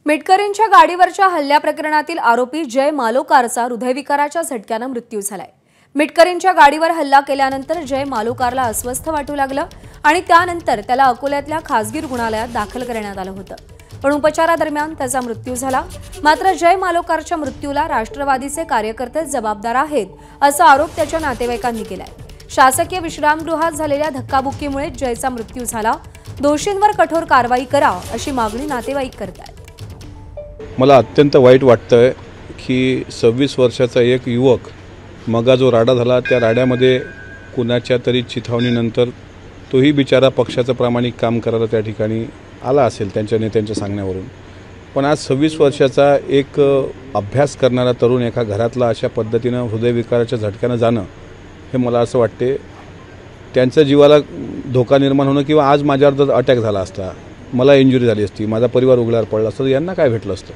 मिटकरींच्या गाडीवरच्या हल्ल्या प्रकरणातील आरोपी जय मालोकारचा हृदयविकाराच्या झटक्याने मृत्यू झालाय। मिटकरींच्या गाडीवर हल्ला केल्यानंतर जय मालोकारला अस्वस्थ वाटू लागलं आणि त्यानंतर त्याला अकोल्यातल्या खासगी रुग्णालयात दाखल करण्यात आलं होतं, पण उपचारादरम्यान त्याचा मृत्यू झाला। मात्र जय मालोकारच्या मृत्यूला राष्ट्रवादीचे कार्यकर्ते जबाबदार आहेत असा आरोप त्याच्या नातेवाईकांनी केलाय। शासकीय विश्रामगृहात झालेल्या धक्काबुक्कीमुळे जयचा मृत्यू झाला। दोषींवर कठोर कारवाई करा अशी मागणी नातेवाईक करतात। मला अत्यंत वाईट वाटतंय की 26 वर्षाचा एक युवक मगा जो राडा झाला त्या राड्यामध्ये कुणाच्या तरी चिथावणीनंतर तोही बिचारा पक्षाचं प्रामाणिक काम करायला त्या ठिकाणी आला असेल त्यांच्या नेत्यांच्या सांगण्यावरून, पण आज 26 वर्षाचा एक अभ्यास करणारा तरुण एका घरातला अशा पद्धतीनं हृदयविकाराच्या झटक्यानं जाणं हे मला असं वाटते त्यांच्या जीवाला धोका निर्माण होणं, किंवा आज माझ्यावर जर अटॅक झाला असता, मला इंजुरी झाली असती, माझा परिवार उघड्यावर पडला असता, तर यांना काय भेटलं असतं।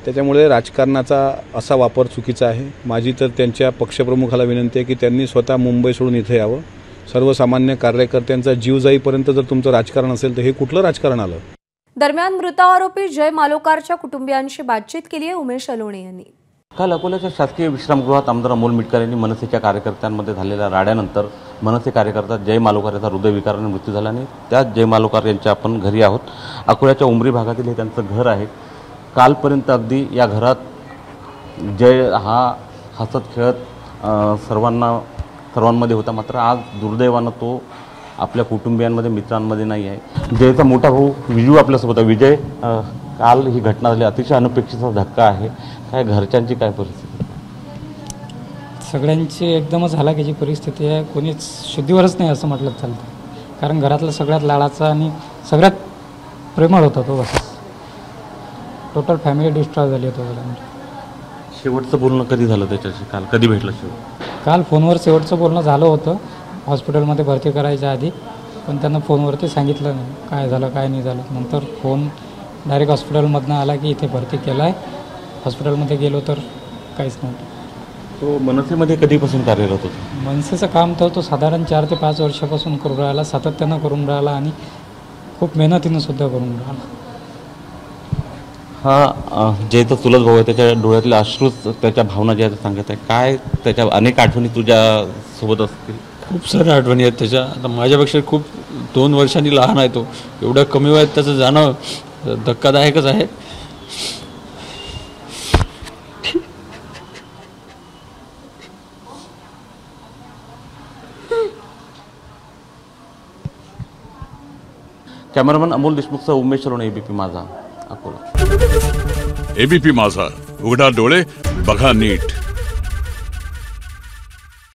त्याच्यामुळे राजकारणाचा असा वापर चुकीचा आहे। माझी तर त्यांच्या पक्षप्रमुखाला विनंती आहे की त्यांनी स्वतः मुंबई सोडून इथे यावं। सर्वसामान्य कार्यकर्त्यांचा जीव जाईपर्यंत जर तुमचं राजकारण असेल तर हे कुठलं राजकारण आलं। दरम्यान मृत आरोपी जय मालोकारच्या कुटुंबियांशी बातचीत केली आहे उमेश अलोणे यांनी। काल अकोल्याच्या शासकीय विश्रामगृहात आमदार अमोल मिटकर यांनी मनसेच्या कार्यकर्त्यांमध्ये झालेल्या राड्यानंतर मनसे कार्यकर्ता जय मालोकार याचा हृदयविकाराने मृत्यू झाला आणि त्याच जय मालोकार यांच्या आपण घरी आहोत। अकोल्याच्या उमरी भागातील हे त्यांचं घर आहे। कालपर्यंत अगदी या घरात जय हा हसत खेळत सर्वांमध्ये होता, मात्र आज दुर्दैवानं तो आपल्या कुटुंबियांमध्ये मित्रांमध्ये नाही आहे। जयचा मोठा भाऊ विजू आपल्यासोबत आहे। विजय, काल ही घटना झाली, अतिशय अनपेक्षित धक्का आहे, काय घरच्यांची काय परिस्थिती? सगळ्यांची एकदमच हलाखीची परिस्थिती आहे। कोणीच शुद्धीवरच नाही असं म्हटलं चालतं, कारण घरातला सगळ्यात लाडाचा आणि सगळ्यात प्रेमळ होता तो। बस टोटल फॅमिली डिस्ट्रॉय झाली होती। शेवटचं बोलणं कधी झालं त्याच्याशी? काल कधी भेटलं शेवट? काल फोनवर शेवटचं बोलणं झालं होतं हॉस्पिटलमध्ये भरती करायच्या आधी, पण त्यांना फोनवरती सांगितलं नाही काय झालं काय नाही झालं। नंतर फोन डायरेक्ट हॉस्पिटलमधनं आला की इथे भरती केलं आहे। हॉस्पिटलमध्ये गेलो तर काहीच नव्हतं। तो मनसेमध्ये कधीपासून कार्यरत होता? मनसेचं काम तर तो साधारण 4 ते 5 वर्षापासून करून राहिला, सातत्यानं करून राहिला आणि खूप मेहनतीनं सुद्धा करून राहिला। हा जे तर चुलत भाऊ आहे, त्याच्या डोळ्यातले अश्रूच त्याच्या भावना ज्या सांगत आहे, काय त्याच्या अनेक आठवणी तुझ्यासोबत असतील? खूप साऱ्या आठवणी आहेत त्याच्या। आता माझ्यापेक्षा खूप 2 वर्षांनी लहान आहे तो, एवढ्या कमी वयात त्याचं जाणं धक्कादायकच आहे। कॅमेरामन अमोल देशमुखचा उमेश अलोणे, एबीपी माझा, अकोला। एबीपी माझा, उघडा डोळे बघा नीट।